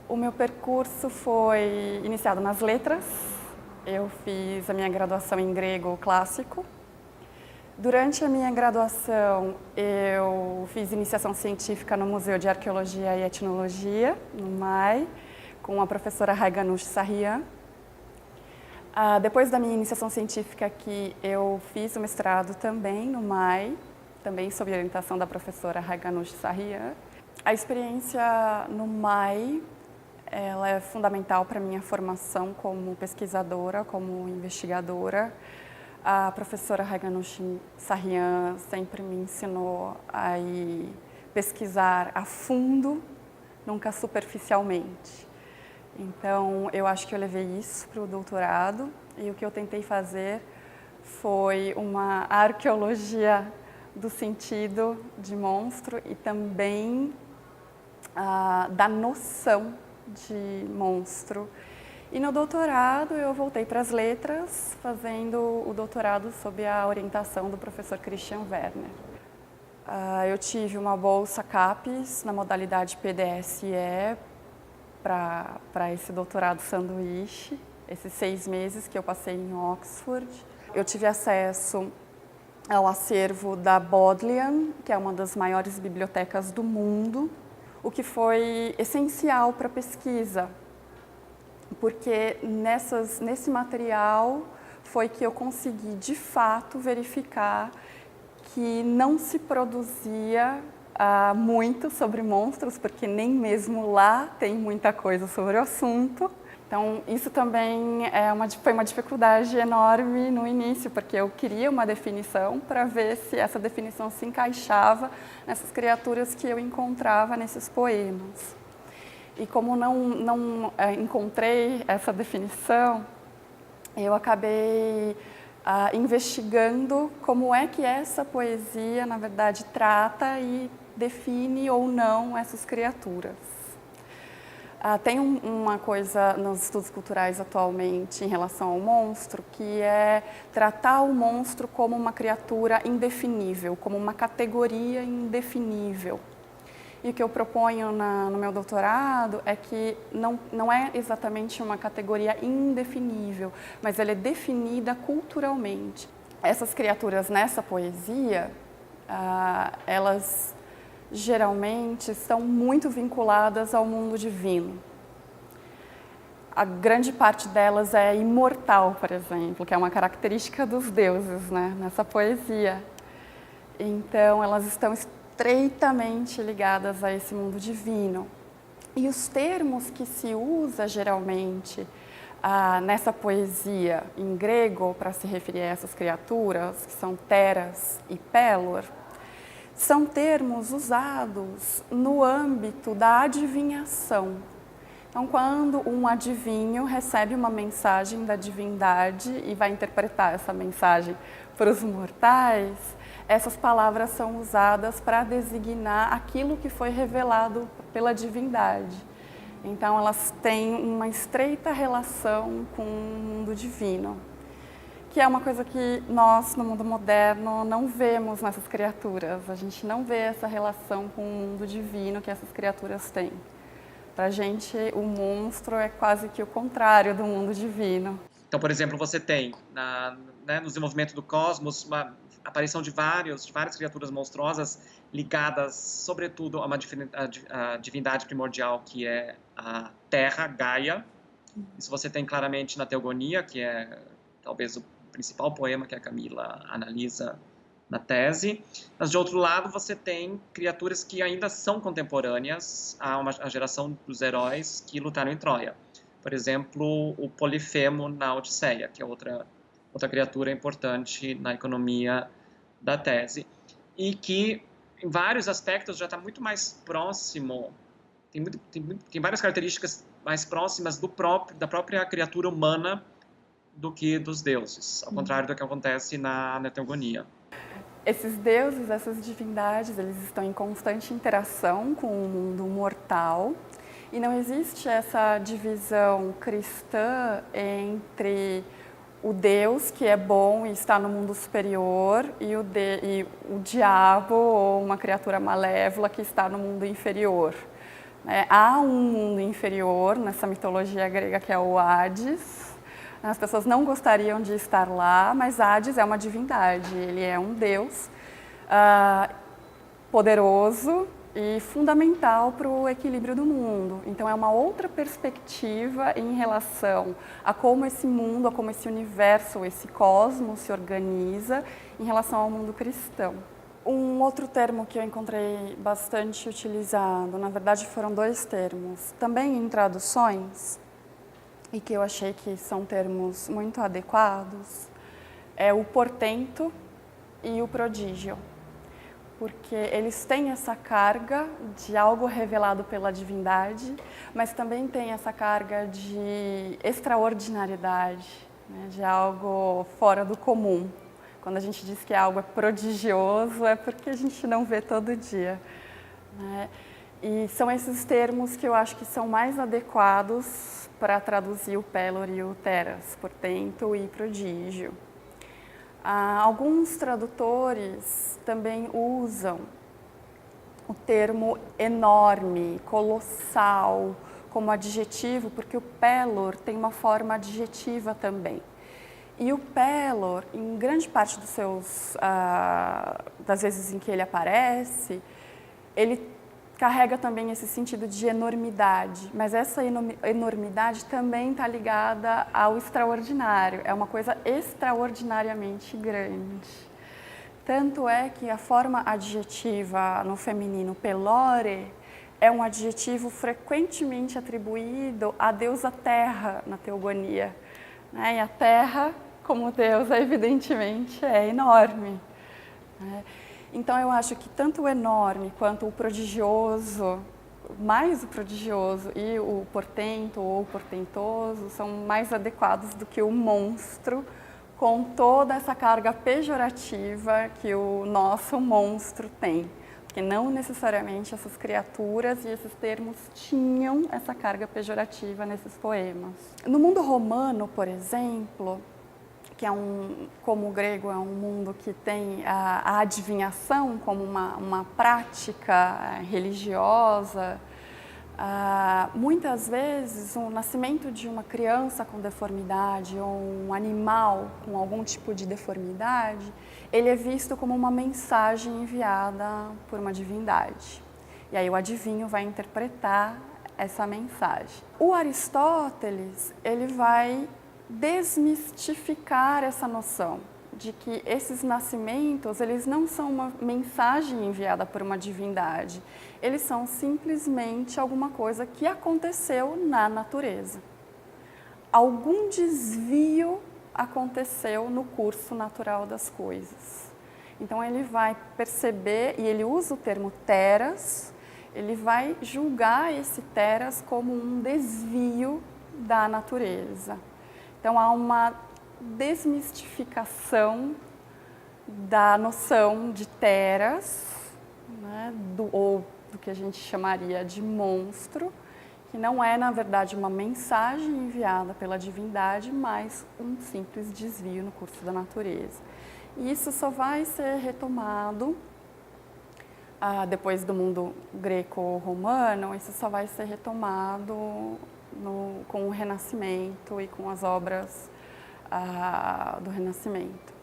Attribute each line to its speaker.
Speaker 1: O meu percurso foi iniciado nas letras. Eu fiz a minha graduação em grego clássico. Durante a minha graduação, eu fiz iniciação científica no Museu de Arqueologia e Etnologia, no MAI, com a professora Raiganush Sarrian. Depois da minha iniciação científica aqui, eu fiz o mestrado também no MAI, também sob orientação da professora Raiganush Sarrian. A experiência no MAI, ela é fundamental para a minha formação como pesquisadora, como investigadora. A professora Raiganush Sarrian sempre me ensinou a pesquisar a fundo, nunca superficialmente. Então, eu acho que eu levei isso para o doutorado e o que eu tentei fazer foi uma arqueologia do sentido de monstro e também da noção de monstro. E no doutorado eu voltei para as letras, fazendo o doutorado sob a orientação do professor Christian Werner. Eu tive uma bolsa CAPES na modalidade PDSE para esse doutorado sanduíche, esses 6 meses que eu passei em Oxford. Eu tive acesso ao acervo da Bodleian, que é uma das maiores bibliotecas do mundo, o que foi essencial para a pesquisa, porque nesse material foi que eu consegui, de fato, verificar que não se produzia muito sobre monstros, porque nem mesmo lá tem muita coisa sobre o assunto. Então, isso também foi uma dificuldade enorme no início, porque eu queria uma definição para ver se essa definição se encaixava nessas criaturas que eu encontrava nesses poemas. E como não encontrei essa definição, eu acabei investigando como é que essa poesia, na verdade, trata e define ou não essas criaturas. Tem uma coisa nos estudos culturais atualmente em relação ao monstro, que é tratar o monstro como uma criatura indefinível, como uma categoria indefinível. E o que eu proponho no meu doutorado é que não é exatamente uma categoria indefinível, mas ela é definida culturalmente. Essas criaturas nessa poesia, elas geralmente estão muito vinculadas ao mundo divino. A grande parte delas é imortal, por exemplo, que é uma característica dos deuses, né, nessa poesia. Então, elas estão estreitamente ligadas a esse mundo divino. E os termos que se usa geralmente nessa poesia em grego para se referir a essas criaturas, que são Teras e Pelor, são termos usados no âmbito da adivinhação. Então, quando um adivinho recebe uma mensagem da divindade e vai interpretar essa mensagem para os mortais, essas palavras são usadas para designar aquilo que foi revelado pela divindade. Então, elas têm uma estreita relação com o mundo divino, que é uma coisa que nós, no mundo moderno, não vemos nessas criaturas. A gente não vê essa relação com o mundo divino que essas criaturas têm. Para a gente, o monstro é quase que o contrário do mundo divino.
Speaker 2: Então, por exemplo, você tem, no desenvolvimento do cosmos, uma aparição de várias criaturas monstruosas ligadas, sobretudo, a uma divindade primordial, que é a Terra, Gaia. Isso você tem claramente na Teogonia, que é talvez o principal poema que a Camila analisa na tese. Mas, de outro lado, você tem criaturas que ainda são contemporâneas à geração dos heróis que lutaram em Troia. Por exemplo, o Polifemo na Odisseia, que é outra criatura importante na economia da tese, e que, em vários aspectos, já está muito mais próximo, tem várias características mais próximas da própria criatura humana do que dos deuses, ao contrário do que acontece na Teogonia.
Speaker 1: Esses deuses, essas divindades, eles estão em constante interação com o mundo mortal e não existe essa divisão cristã entre o Deus, que é bom e está no mundo superior, e o diabo, ou uma criatura malévola, que está no mundo inferior. Há um mundo inferior nessa mitologia grega que é o Hades. As pessoas não gostariam de estar lá, mas Hades é uma divindade, ele é um deus poderoso e fundamental para o equilíbrio do mundo. Então é uma outra perspectiva em relação a como esse mundo, a como esse universo, esse cosmos se organiza em relação ao mundo cristão. Um outro termo que eu encontrei bastante utilizado, na verdade foram 2 termos, também em traduções, e que eu achei que são termos muito adequados, é o portento e o prodígio, porque eles têm essa carga de algo revelado pela divindade, mas também tem essa carga de extraordinariedade, né, de algo fora do comum. Quando a gente diz que algo é prodigioso, é porque a gente não vê todo dia, né? E são esses termos que eu acho que são mais adequados para traduzir o Pelor e o Teras, portento e prodígio. Alguns tradutores também usam o termo enorme, colossal, como adjetivo, porque o Pelor tem uma forma adjetiva também. E o Pelor, em grande parte das vezes em que ele aparece, ele carrega também esse sentido de enormidade, mas essa enormidade também está ligada ao extraordinário, é uma coisa extraordinariamente grande. Tanto é que a forma adjetiva no feminino pelore é um adjetivo frequentemente atribuído à deusa Terra na teogonia, né? E a Terra, como deusa, evidentemente é enorme, né? Então eu acho que tanto o enorme quanto o prodigioso, mais o prodigioso e o portento ou portentoso são mais adequados do que o monstro, com toda essa carga pejorativa que o nosso monstro tem. Porque não necessariamente essas criaturas e esses termos tinham essa carga pejorativa nesses poemas. No mundo romano, por exemplo, que como o grego é um mundo que tem a adivinhação como uma prática religiosa, muitas vezes o nascimento de uma criança com deformidade ou um animal com algum tipo de deformidade, ele é visto como uma mensagem enviada por uma divindade. E aí o adivinho vai interpretar essa mensagem. O Aristóteles, ele vai desmistificar essa noção de que esses nascimentos, eles não são uma mensagem enviada por uma divindade, eles são simplesmente alguma coisa que aconteceu na natureza. Algum desvio aconteceu no curso natural das coisas. Então ele vai perceber, e ele usa o termo teras, ele vai julgar esse teras como um desvio da natureza. Então, há uma desmistificação da noção de teras, né, ou do que a gente chamaria de monstro, que não é, na verdade, uma mensagem enviada pela divindade, mas um simples desvio no curso da natureza. E isso só vai ser retomado depois do mundo greco-romano, isso só vai ser retomado com o Renascimento e com as obras do Renascimento.